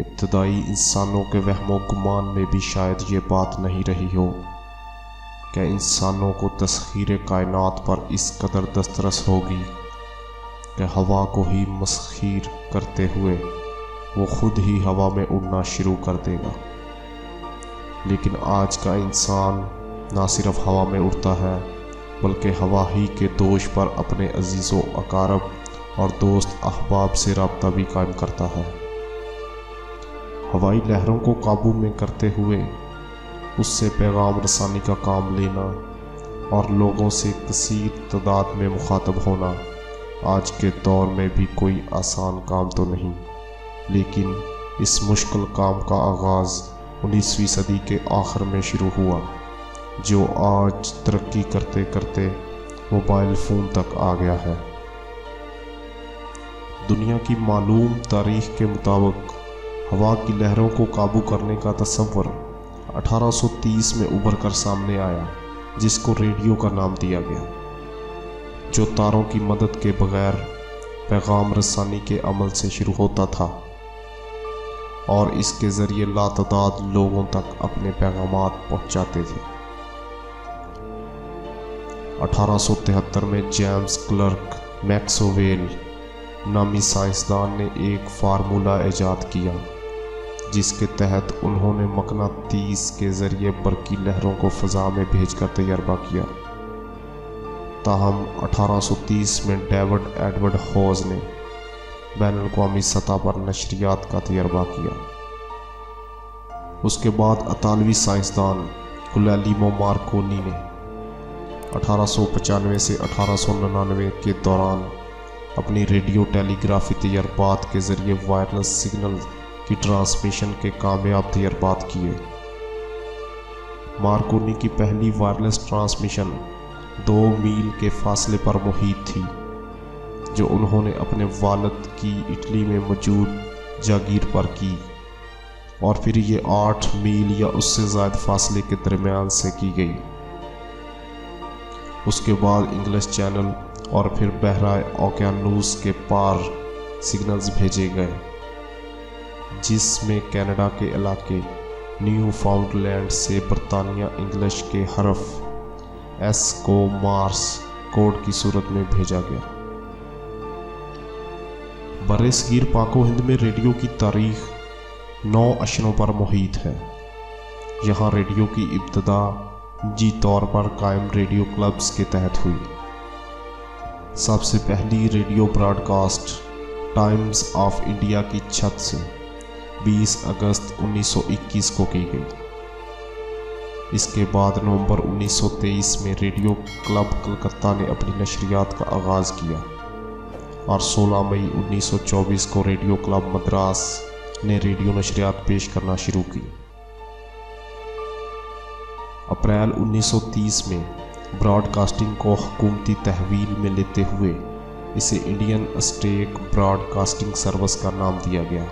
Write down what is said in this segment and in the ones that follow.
ابتدائی انسانوں کے وہم و گمان میں بھی شاید یہ بات نہیں رہی ہو کہ انسانوں کو تسخیر کائنات پر اس قدر دسترس ہوگی کہ ہوا کو ہی مسخیر کرتے ہوئے وہ خود ہی ہوا میں اڑنا شروع کر دے گا۔ لیکن آج کا انسان نہ صرف ہوا میں اڑتا ہے بلکہ ہوا ہی کے دوش پر اپنے عزیز و اقارب اور دوست احباب سے رابطہ بھی قائم کرتا ہے۔ ہوائی لہروں کو قابو میں کرتے ہوئے اس سے پیغام رسانی کا کام لینا اور لوگوں سے کثیر تعداد میں مخاطب ہونا آج کے دور میں بھی کوئی آسان کام تو نہیں، لیکن اس مشکل کام کا آغاز 19ویں صدی کے آخر میں شروع ہوا، جو آج ترقی کرتے کرتے موبائل فون تک آ گیا ہے۔ دنیا کی معلوم تاریخ کے مطابق ہوا کی لہروں کو قابو کرنے کا تصور 1830 میں ابھر کر سامنے آیا، جس کو ریڈیو کا نام دیا گیا، جو تاروں کی مدد کے بغیر پیغام رسانی کے عمل سے شروع ہوتا تھا اور اس کے ذریعے لاتعداد لوگوں تک اپنے پیغامات پہنچاتے تھے۔ 1873 میں جیمز کلرک میکسویل نامی سائنسدان نے ایک فارمولہ ایجاد کیا جس کے تحت انہوں نے مقناطیس کے ذریعے برقی لہروں کو فضا میں بھیج کر تجربہ کیا۔ تاہم 1830 میں ڈیوڈ ایڈورڈ ہوز نے بین الاقوامی سطح پر نشریات کا تجربہ کیا۔ اس کے بعد اطالوی سائنسدان گلیلیمو مارکونی نے 1895 سے 1899 کے دوران اپنی ریڈیو ٹیلی گرافی تجربات کے ذریعے وائرلیس سگنل کی ٹرانسمیشن کے کامیاب تجربات کیے۔ مارکونی کی پہلی وائرلیس ٹرانسمیشن 2 میل کے فاصلے پر محیط تھی، جو انہوں نے اپنے والد کی اٹلی میں موجود جاگیر پر کی، اور پھر یہ 8 میل یا اس سے زائد فاصلے کے درمیان سے کی گئی۔ اس کے بعد انگلش چینل اور پھر بحرۂ اوقیانوس کے پار سگنلز بھیجے گئے، جس میں کینیڈا کے علاقے نیو فاؤنڈ لینڈ سے برطانیہ انگلش کے حرف ایس کو مارس کوڈ کی صورت میں بھیجا گیا۔ برصغیر پاک و ہند میں ریڈیو کی تاریخ 9 اشروں پر محیط ہے۔ یہاں ریڈیو کی ابتدا نجی طور پر قائم ریڈیو کلبز کے تحت ہوئی۔ سب سے پہلی radio broadcast Times of India کی چھت سے 20 اگست 1921 کو کی گئی۔ اس کے بعد نومبر 1923 میں ریڈیو کلب کلکتہ نے اپنی نشریات کا آغاز کیا، اور 16 مئی 1924 کو ریڈیو کلب مدراس نے ریڈیو نشریات پیش کرنا شروع کی۔ اپریل 1930 میں براڈ کاسٹنگ کو حکومتی تحویل میں لیتے ہوئے اسے Indian State Broadcasting Service کا نام دیا گیا،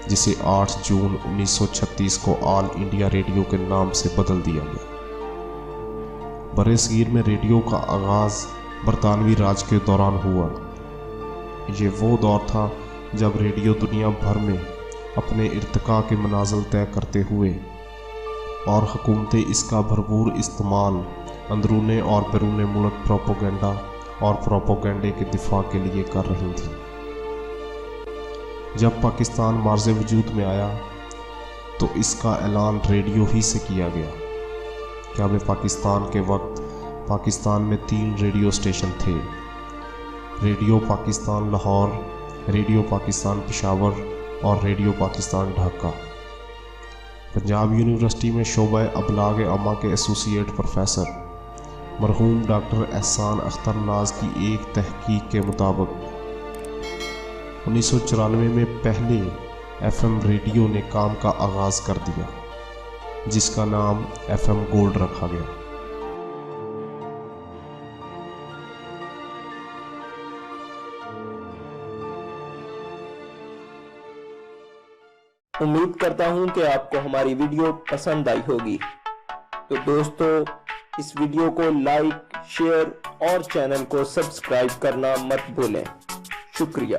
جسے 8 جون 1936 کو آل انڈیا ریڈیو کے نام سے بدل دیا گیا۔ برصغیر میں ریڈیو کا آغاز برطانوی راج کے دوران ہوا۔ یہ وہ دور تھا جب ریڈیو دنیا بھر میں اپنے ارتقاء کے منازل طے کرتے ہوئے اور حکومتیں اس کا بھرپور استعمال اندرون اور بیرون ملک پروپیگنڈا اور پروپیگنڈے کے دفاع کے لیے کر رہی تھیں۔ جب پاکستان معرض وجود میں آیا تو اس کا اعلان ریڈیو ہی سے کیا گیا۔ قیام پاکستان کے وقت پاکستان میں 3 ریڈیو اسٹیشن تھے: ریڈیو پاکستان لاہور، ریڈیو پاکستان پشاور اور ریڈیو پاکستان ڈھاکہ۔ پنجاب یونیورسٹی میں شعبہ ابلاغ عامہ کے ایسوسی ایٹ پروفیسر مرحوم ڈاکٹر احسان اختر ناز کی ایک تحقیق کے مطابق 1994 میں پہلے FM ریڈیو نے کام کا آغاز کر دیا، جس کا نام FM گولڈ رکھا گیا۔ امید کرتا ہوں کہ آپ کو ہماری ویڈیو پسند آئی ہوگی۔ تو دوستو، اس ویڈیو کو لائک، شیئر اور چینل کو سبسکرائب کرنا مت بھولیں۔ شکریہ۔